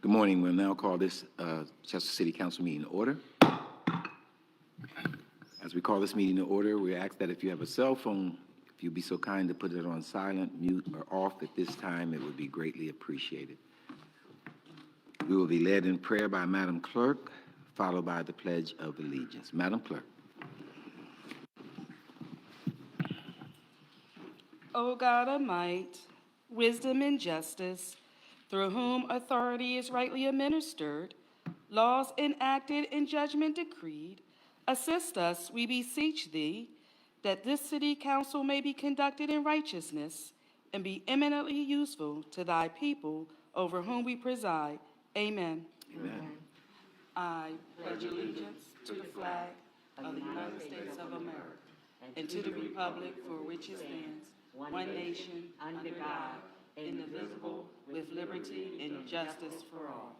Good morning. We'll now call this Chester City Council meeting to order. As we call this meeting to order, we ask that if you have a cell phone, if you'd be so kind to put it on silent, mute, or off at this time, it would be greatly appreciated. We will be led in prayer by Madam Clerk, followed by the Pledge of Allegiance. Madam Clerk. O God of might, wisdom and justice, through whom authority is rightly administered, laws enacted and judgment decreed, assist us, we beseech thee, that this city council may be conducted in righteousness and be eminently useful to thy people over whom we preside. Amen. Amen. I pledge allegiance to the flag of the United States of America and to the republic for which it stands, one nation, under God, indivisible, with liberty and justice for all.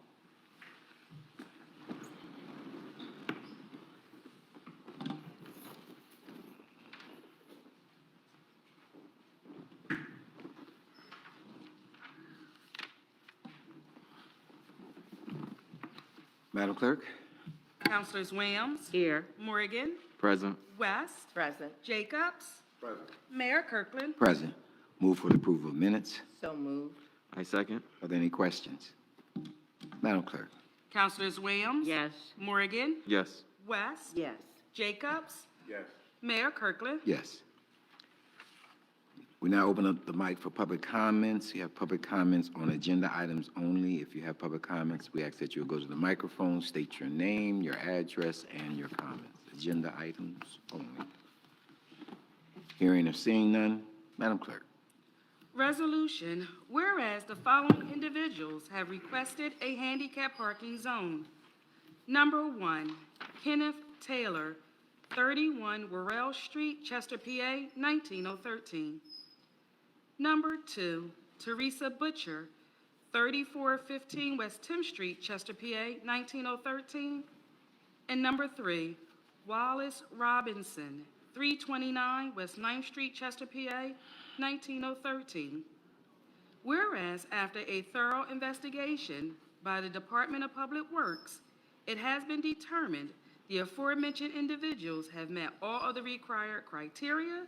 Madam Clerk. Councilors Williams. Here. Morgan. Present. West. Present. Jacobs. Present. Mayor Kirkland. Present. Move for the approval of minutes. So moved. I second. Are there any questions? Madam Clerk. Councilors Williams. Yes. Morgan. Yes. West. Yes. Jacobs. Yes. Mayor Kirkland. Yes. We now open up the mic for public comments. You have public comments on agenda items only. If you have public comments, we ask that you go to the microphone, state your name, your address, and your comments. Agenda items only. Hearing or seeing none, Madam Clerk. Resolution, whereas the following individuals have requested a handicap parking zone. Number 1, Kenneth Taylor, 31 Worrell Street, Chester, PA, 19013. Number 2, Teresa Butcher, 3415 West 10th Street, Chester, PA, 19013. And number 3, Wallace Robinson, 329 West 9th Street, Chester, PA, 19013. Whereas after a thorough investigation by the Department of Public Works, it has been determined the aforementioned individuals have met all of the required criteria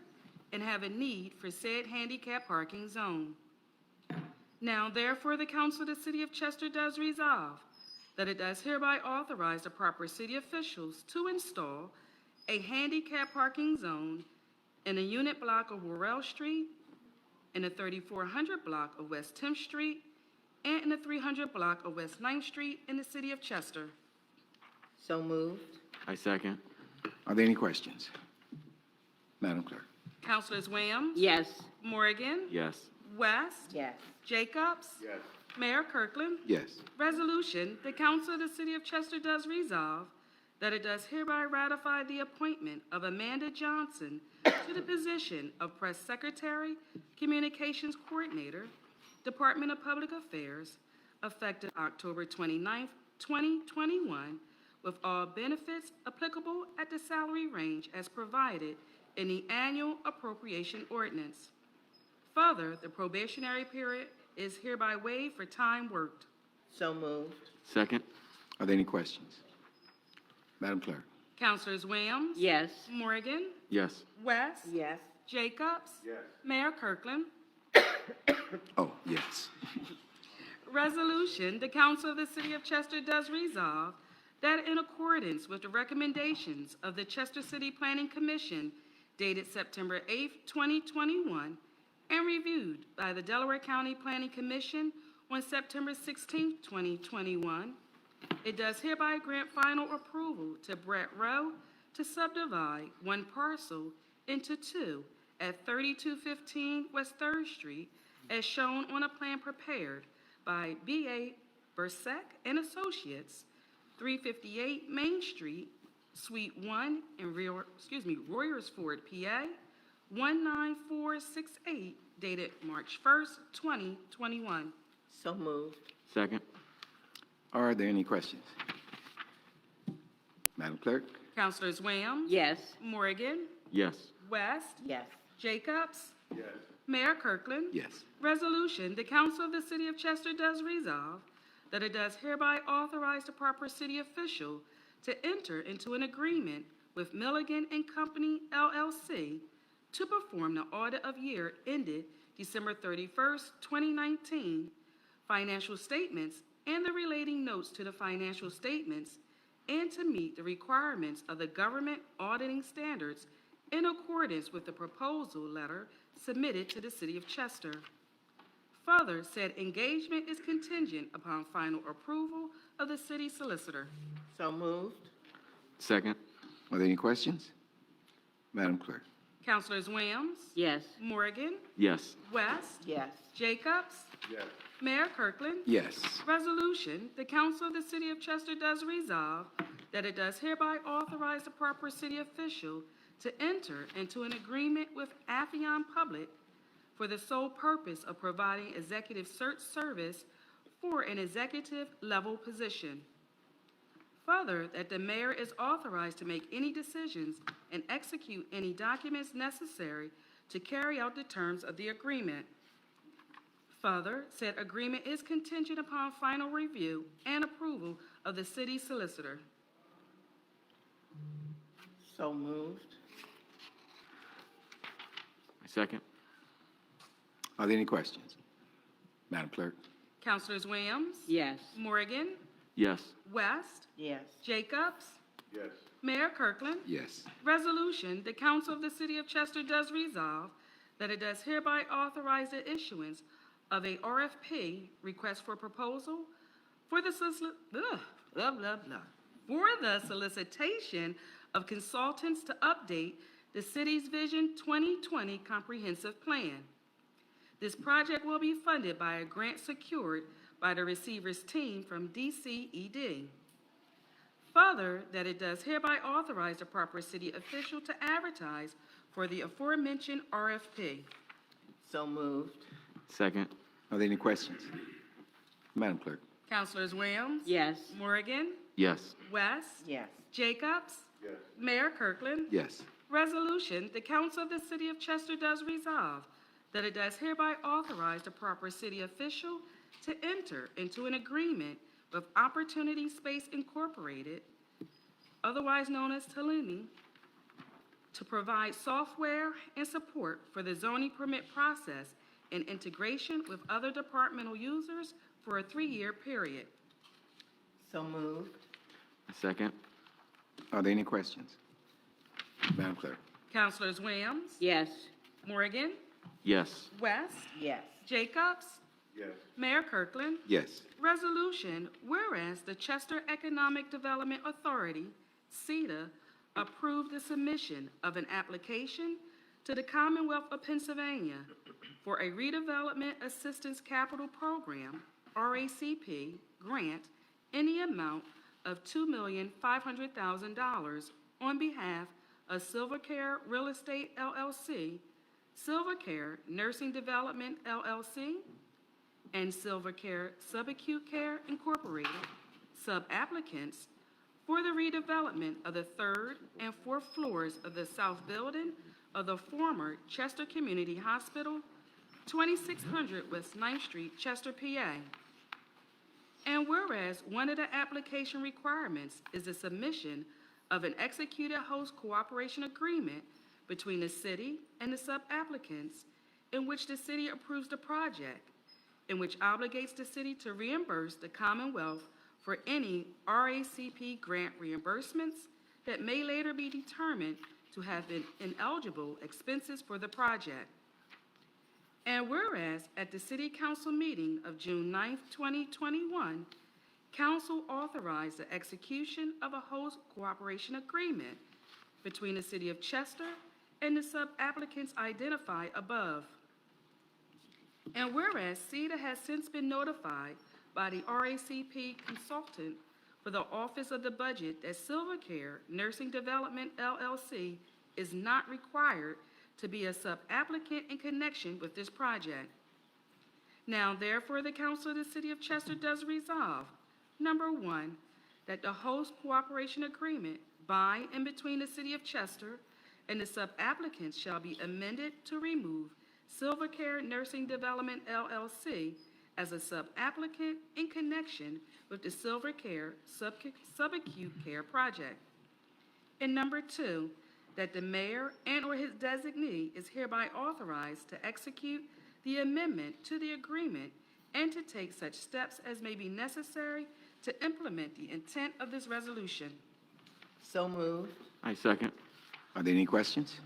and have a need for said handicap parking zone. Now, therefore, the Council of the City of Chester does resolve that it does hereby authorize the proper city officials to install a handicap parking zone in a unit block of Worrell Street, in the 3400 block of West 10th Street, and in the 300 block of West 9th Street in the City of Chester. So moved. I second. Are there any questions? Madam Clerk. Councilors Williams? Yes. Morgan? Yes. West? Yes. Jacobs? Yes. Mayor Kirkland? Yes. Resolution, the Council of the City of Chester does resolve that it does hereby ratify the appointment of Amanda Johnson to the position of Press Secretary, Communications Coordinator, Department of Public Affairs, effective October 29th, 2021, with all benefits applicable at the salary range as provided in the annual appropriation ordinance. Further, the probationary period is hereby waived for time worked. So moved. Second. Are there any questions? Madam Clerk. Councilors Williams? Yes. Morgan? Yes. West? Yes. Jacobs? Yes. Mayor Kirkland? Oh, yes. Resolution, the Council of the City of Chester does resolve that in accordance with the recommendations of the Chester City Planning Commission dated September 8th, 2021, and reviewed by the Delaware County Planning Commission on September 16th, 2021, it does hereby grant final approval to Brett Rowe to subdivide one parcel into two at 3215 West 3rd Street as shown on a plan prepared by B.A. Bursek and Associates, 358 Main Street, Suite 1 in Royersford, PA, 19468, dated March 1st, 2021. So moved. Second. Are there any questions? Madam Clerk. Councilors Williams? Yes. Morgan? Yes. West? Yes. Jacobs? Yes. Mayor Kirkland? Yes. Resolution, the Council of the City of Chester does resolve that it does hereby authorize the proper city official to enter into an agreement with Milligan and Company LLC to perform the audit of year ended December 31st, 2019, financial statements and the relating notes to the financial statements, and to meet the requirements of the government auditing standards in accordance with the proposal letter submitted to the City of Chester. Further, said engagement is contingent upon final approval of the city solicitor. So moved. Second. Are there any questions? Madam Clerk? Councilors Williams? Yes. Morgan? Yes. West? Yes. Jacobs? Yes. Mayor Kirkland? Yes. Resolution, the Council of the City of Chester does resolve that it does hereby authorize the proper city official to enter into an agreement with Affion Public for the sole purpose of providing executive search service for an executive level position. Further, that the mayor is authorized to make any decisions and execute any documents necessary to carry out the terms of the agreement. Further, said agreement is contingent upon final review and approval of the city solicitor. So moved. Second. Are there any questions? Madam Clerk? Councilors Williams? Yes. Morgan? Yes. West? Yes. Jacobs? Yes. Mayor Kirkland? Yes. Resolution, the Council of the City of Chester does resolve that it does hereby authorize the issuance of a RFP, request for proposal, for the solicitation of consultants to update the city's Vision 2020 Comprehensive Plan. This project will be funded by a grant secured by the receiver's team from DCED. Further, that it does hereby authorize the proper city official to advertise for the aforementioned RFP. So moved. Second. Are there any questions? Madam Clerk? Councilors Williams? Yes. Morgan? Yes. West? Yes. Jacobs? Yes. Mayor Kirkland? Yes. Resolution, the Council of the City of Chester does resolve that it does hereby authorize the proper city official to enter into an agreement with Opportunity Space Incorporated, otherwise known as Talini, to provide software and support for the zoning permit process and integration with other departmental users for a 3-year period. So moved. Second. Are there any questions? Madam Clerk? Councilors Williams? Yes. Morgan? Yes. West? Yes. Jacobs? Yes. Mayor Kirkland? Yes. Resolution, whereas the Chester Economic Development Authority, CEDA, approved the submission of an application to the Commonwealth of Pennsylvania for a Redevelopment Assistance Capital Program, RACP, grant in the amount of $2,500,000 on behalf of Silvercare Real Estate LLC, Silvercare Nursing Development LLC, and Silvercare Subacute Care Incorporated, sub-applicants, for the redevelopment of the 3rd and 4th floors of the south building of the former Chester Community Hospital, 2600 West 9th Street, Chester, PA. And whereas one of the application requirements is the submission of an executed host cooperation agreement between the city and the sub-applicants, in which the city approves the project, in which obligates the city to reimburse the Commonwealth for any RACP grant reimbursements that may later be determined to have been ineligible expenses for the project. And whereas at the City Council meeting of June 9th, 2021, Council authorized the execution of a host cooperation agreement between the City of Chester and the sub-applicants identified above. And whereas CEDA has since been notified by the RACP consultant for the Office of the Budget that Silvercare Nursing Development LLC is not required to be a sub-applicant in connection with this project. Now, therefore, the Council of the City of Chester does resolve, number 1, that the host cooperation agreement by and between the City of Chester and the sub-applicants shall be amended to remove Silvercare Nursing Development LLC as a sub-applicant in connection with the Silver Care Subacute Care Project. And number 2, that the mayor and/or his designee is hereby authorized to execute the amendment to the agreement and to take such steps as may be necessary to implement the intent of this resolution. So moved. I second. Are there any questions?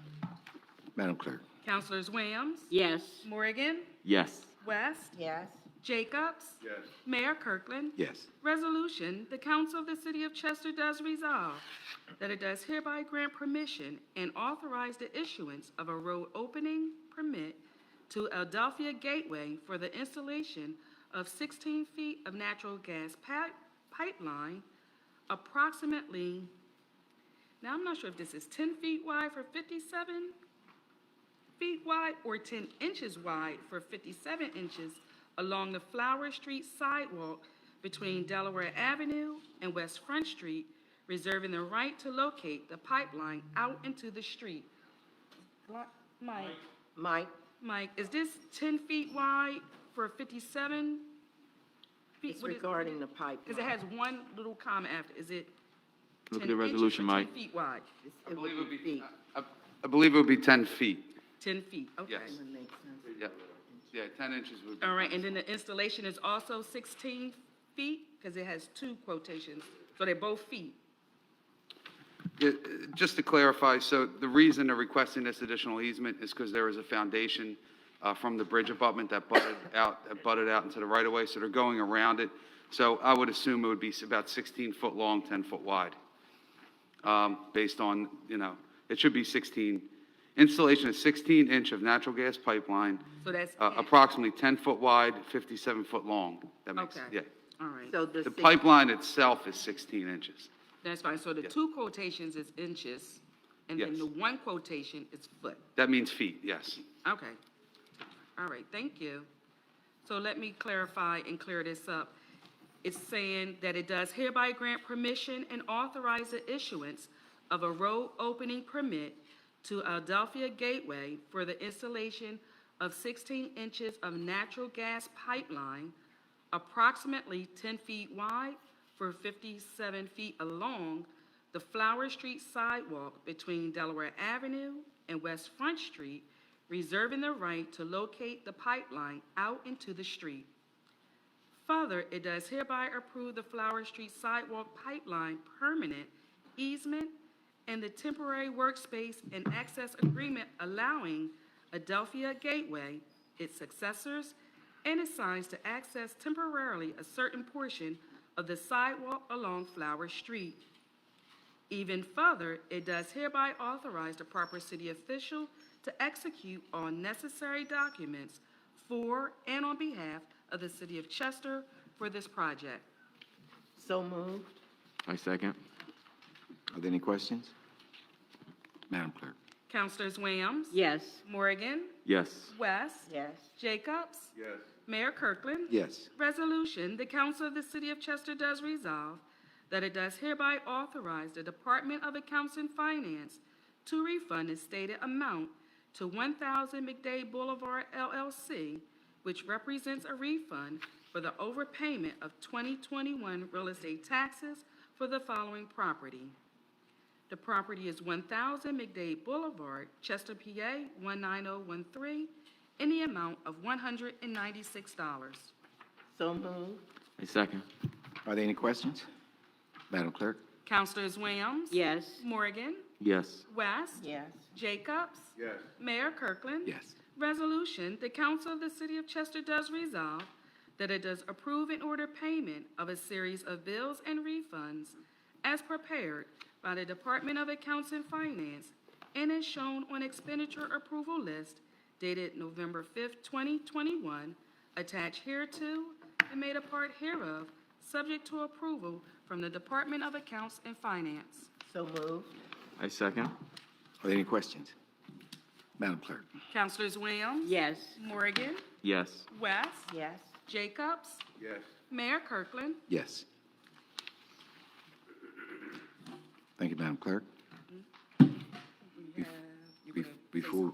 Madam Clerk? Councilors Williams? Yes. Morgan? Yes. West? Yes. Jacobs? Yes. Mayor Kirkland? Yes. Resolution, the Council of the City of Chester does resolve that it does hereby grant permission and authorize the issuance of a road opening permit to Adelphia Gateway for the installation of 16 feet of natural gas pipeline, approximately, now I'm not sure if this is 10 feet wide for 57 feet wide or 10 inches wide for 57 inches along the Flower Street sidewalk between Delaware Avenue and West Front Street, reserving the right to locate the pipeline out into the street. Mike, is this 10 feet wide for 57 feet? It's regarding the pipeline. Because it has one little comment after, is it Look 10 at the inches resolution, or Mike. 10 feet wide? It would be feet. I believe it would be 10 feet. 10 feet, okay. Yes. Would make sense. Yeah, yeah, 10 inches would be. All right, and then the installation is also 16 feet? Because it has 2 quotations, so they're both feet. Yeah, just to clarify, so the reason they're requesting this additional easement is because there is a foundation from the bridge abutment that butted out into the right-of-way, so they're going around it. So I would assume it would be about 16 foot long, 10 foot wide, based on, it should be 16. Installation is 16-inch of natural gas pipeline, So that's it. approximately 10 foot wide, 57 foot long. That makes, Okay. yeah. All right, So The pipeline itself is 16 inches. that's fine. So the 2 quotations is inches, and then Yes. the 1 quotation is foot. That means feet, yes. Okay. All right, thank you. So let me clarify and clear this up. It's saying that it does hereby grant permission and authorize the issuance of a road opening permit to Adelphia Gateway for the installation of 16 inches of natural gas pipeline, approximately 10 feet wide for 57 feet along the Flower Street sidewalk between Delaware Avenue and West Front Street, reserving the right to locate the pipeline out into the street. Further, it does hereby approve the Flower Street sidewalk pipeline permanent easement and the temporary workspace and access agreement allowing Adelphia Gateway, its successors, and its signs to access temporarily a certain portion of the sidewalk along Flower Street. Even further, it does hereby authorize the proper city official to execute all necessary documents for and on behalf of the city of Chester for this project. So moved. I second. Are there any questions? Madam Clerk? Councilors Williams? Yes. Morgan? Yes. West? Yes. Jacobs? Yes. Mayor Kirkland? Yes. Resolution, the Council of the City of Chester does resolve that it does hereby authorize the Department of Accounts and Finance to refund the stated amount to 1000 McDade Boulevard LLC, which represents a refund for the overpayment of 2021 real estate taxes for the following property. The property is 1000 McDade Boulevard, Chester, PA 19013, in the amount of $196. So moved. I second. Are there any questions? Madam Clerk? Councilors Williams? Yes. Morgan? Yes. West? Yes. Jacobs? Yes. Mayor Kirkland? Yes. Resolution, the Council of the City of Chester does resolve that it does approve and order payment of a series of bills and refunds as prepared by the Department of Accounts and Finance and is shown on expenditure approval list dated November 5th, 2021, attached hereto and made a part hereof, subject to approval from the Department of Accounts and Finance. So moved. I second. Are there any questions? Madam Clerk? Councilors Williams? Yes. Morgan? Yes. West? Yes. Jacobs? Yes. Mayor Kirkland? Yes. Thank you, Madam Clerk. Before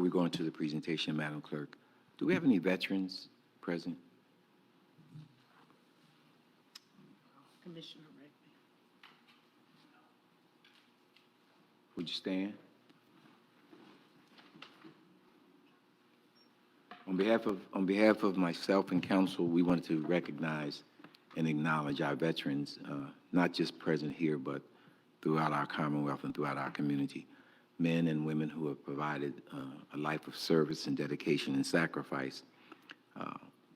we go into the presentation, Madam Clerk, do we have any veterans present? Commissioner Rigby. Would you stand? On behalf of myself and council, we wanted to recognize and acknowledge our veterans, not just present here, but throughout our Commonwealth and throughout our community. Men and women who have provided a life of service and dedication and sacrifice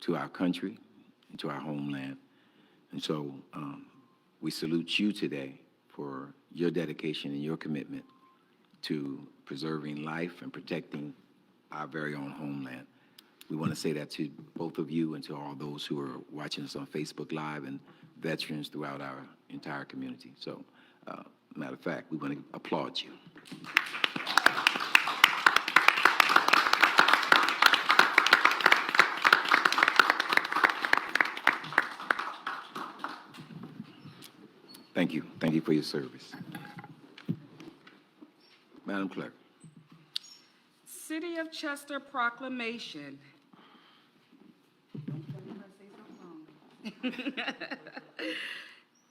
to our country and to our homeland. And so we salute you today for your dedication and your commitment to preserving life and protecting our very own homeland. We want to say that to both of you and to all those who are watching us on Facebook Live and veterans throughout our entire community. So, matter of fact, we want to applaud you. Thank you. Thank you for your service. Madam Clerk. City of Chester proclamation.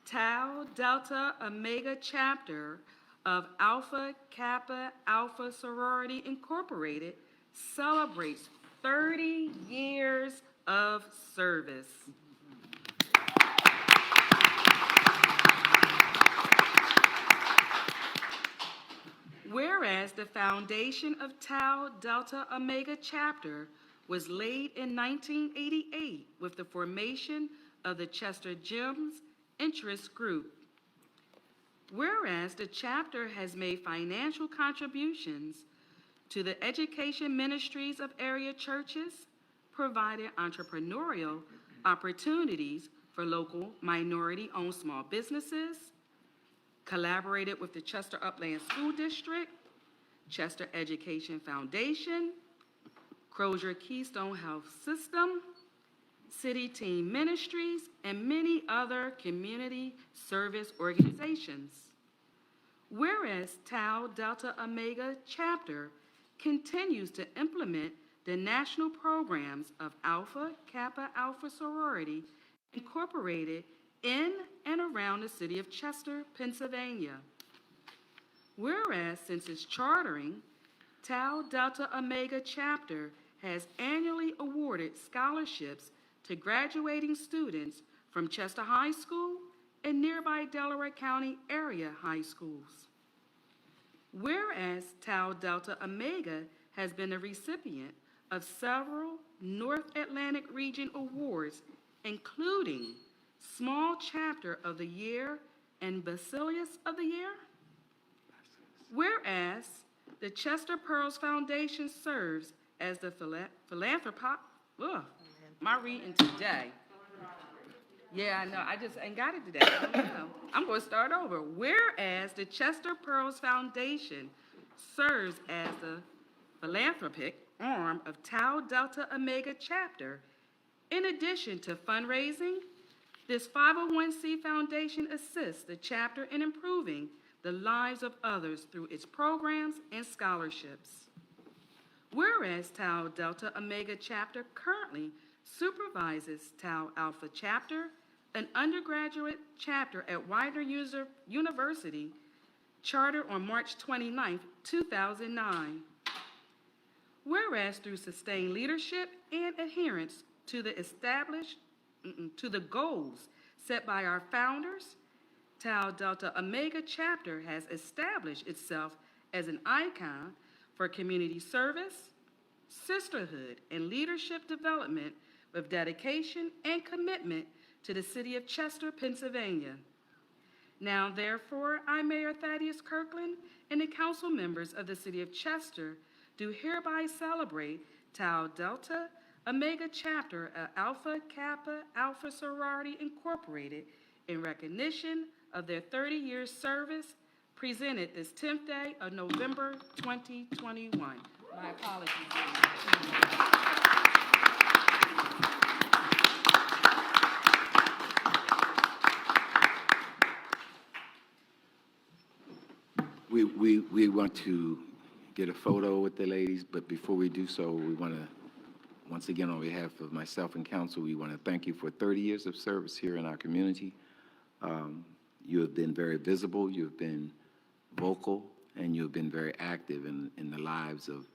Tau Delta Omega chapter of Alpha Kappa Alpha Sorority Incorporated celebrates 30 years of service. Whereas the foundation of Tau Delta Omega chapter was laid in 1988 with the formation of the Chester GEMS Interest Group. Whereas the chapter has made financial contributions to the education ministries of area churches, provided entrepreneurial opportunities for local minority-owned small businesses, collaborated with the Chester Upland School District, Chester Education Foundation, Crozier Keystone Health System, City Team Ministries, and many other community service organizations. Whereas Tau Delta Omega chapter continues to implement the national programs of Alpha Kappa Alpha Sorority Incorporated in and around the city of Chester, Pennsylvania. Whereas since its chartering, Tau Delta Omega chapter has annually awarded scholarships to graduating students from Chester High School and nearby Delaware County area high schools. Whereas Tau Delta Omega has been a recipient of several North Atlantic Region awards, including Small Chapter of the Year and Basilius of the Year. Whereas the Chester Pearls Foundation serves as the philanthropist. My reading today. Yeah, I know. I just ain't got it today. I don't know. I'm going to start over. Whereas the Chester Pearls Foundation serves as the philanthropic arm of Tau Delta Omega chapter, in addition to fundraising, this 501c foundation assists the chapter in improving the lives of others through its programs and scholarships. Whereas Tau Delta Omega chapter currently supervises Tau Alpha chapter, an undergraduate chapter at Widener University, chartered on March 29, 2009. Whereas through sustained leadership and adherence to the goals set by our founders, Tau Delta Omega chapter has established itself as an icon for community service, sisterhood, and leadership development with dedication and commitment to the city of Chester, Pennsylvania. Now, therefore, I, Mayor Thaddeus Kirkland, and the council members of the city of Chester do hereby celebrate Tau Delta Omega chapter of Alpha Kappa Alpha Sorority Incorporated in recognition of their 30 years service, presented this 10th day of November 2021. My apologies. We want to get a photo with the ladies, but before we do so, we want to, once again, on behalf of myself and council, we want to thank you for 30 years of service here in our community. You have been very visible, you've been vocal, and you've been very active in the lives of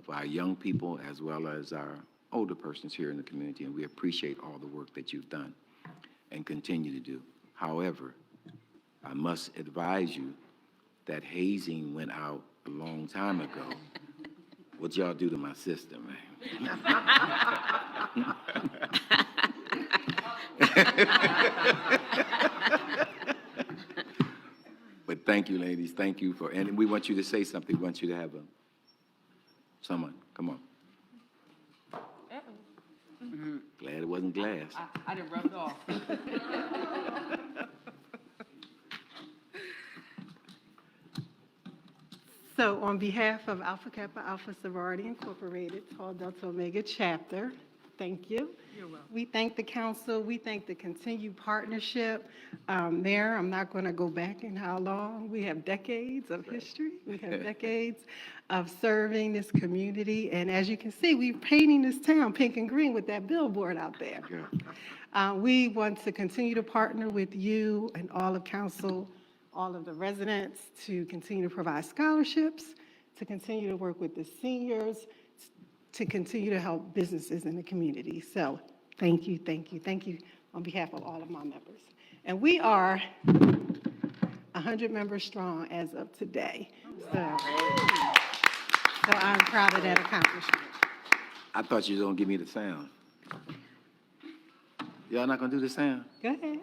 our young people as well as our older persons here in the community, and we appreciate all the work that you've done and continue to do. However, I must advise you that hazing went out a long time ago. What y'all do to my sister, man? But thank you, ladies. Thank you for, and we want you to say something. We want you to have someone. Come on. Glad it wasn't glass. I done rubbed off. So on behalf of Alpha Kappa Alpha Sorority Incorporated, Tau Delta Omega Chapter, thank you. You're welcome. We thank the council, we thank the continued partnership. Mayor, I'm not going to go back in how long. We have decades of history. We have decades of serving this community. And as you can see, we're painting this town pink and green with that billboard out there. We want to continue to partner with you and all of council, all of the residents, to continue to provide scholarships, to continue to work with the seniors, to continue to help businesses in the community. So thank you, thank you, thank you on behalf of all of my members. And we are 100 members strong as of today. So I'm proud of that accomplishment. I thought you was gonna give me the sound. Y'all not gonna do the sound? Go ahead.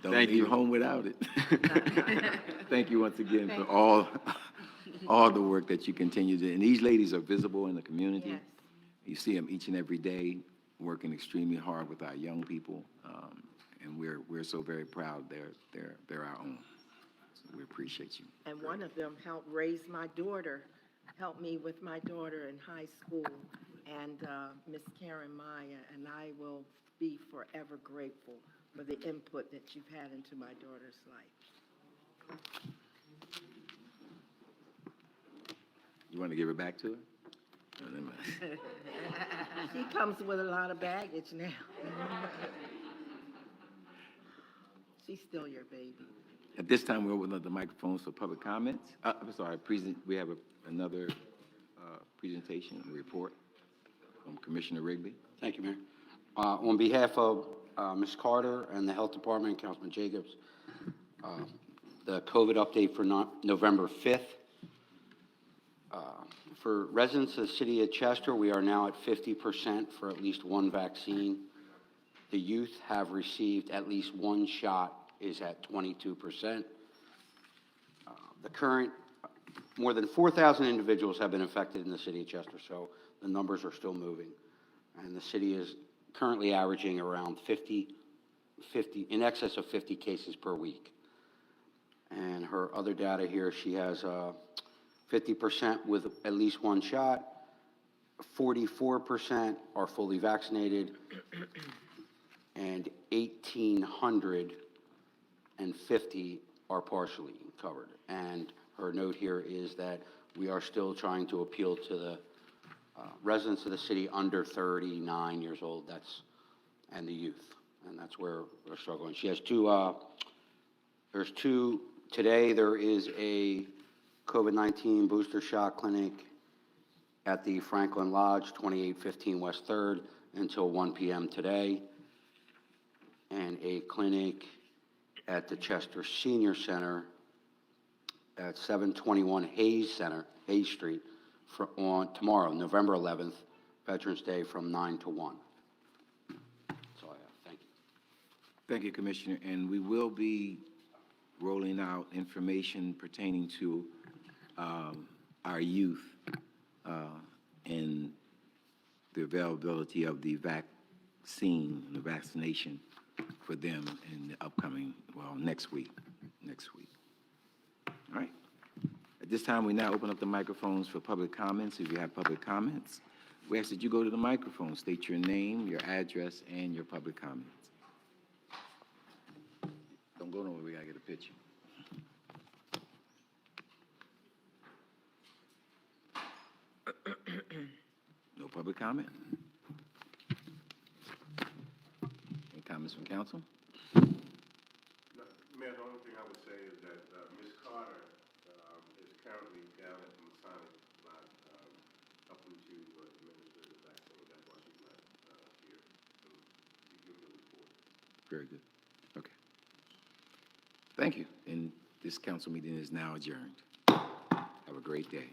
Don't Thank leave you. home without it. Thank you once again for all the work that you continue to, and these ladies are visible in the community. Yes. You see them each and every day, working extremely hard with our young people, and we're so very proud they're our own. So we appreciate you. And one of them helped raise my daughter, helped me with my daughter in high school, and Miss Karen Maya, and I will be forever grateful for the input that you've had into my daughter's life. You want to give it back to her? No, never mind. She comes with a lot of baggage now. She's still your baby. At this time, we'll open up the microphones for public comments. I'm sorry, we have another presentation and report from Commissioner Rigby. Thank you, Mayor. On behalf of Ms. Carter and the Health Department, Councilman Jacobs, the COVID update for November 5th. For residents of the city of Chester, we are now at 50% for at least one vaccine. The youth have received at least one shot, is at 22%. The current, more than 4,000 individuals have been infected in the city of Chester, so the numbers are still moving. And the city is currently averaging around 50, in excess of 50 cases per week. And her other data here, she has 50% with at least one shot, 44% are fully vaccinated, and 1,850 are partially covered. And her note here is that we are still trying to appeal to the residents of the city under 39 years old, and the youth, and that's where we're struggling. She has today there is a COVID-19 booster shot clinic at the Franklin Lodge, 2815 West 3rd, until 1 p.m. today, and a clinic at the Chester Senior Center at 721 Hayes Street, on tomorrow, November 11th, Veterans Day, from 9 to 1. That's all I have. Thank you. Thank you, Commissioner. And we will be rolling out information pertaining to our youth and the availability of the vaccine, the vaccination for them in the upcoming, next week. All right. At this time, we now open up the microphones for public comments. If you have public comments, we ask that you go to the microphone, state your name, your address, and your public comments. Don't go nowhere, we gotta get a picture. Public comment? Any comments from council? Mayor, the only thing I would say is that Ms. Carter is currently down at the Masonic lot helping to administer the vaccine. That's why she's not here to give the report. Very good. Okay. Thank you. And this council meeting is now adjourned. Have a great day.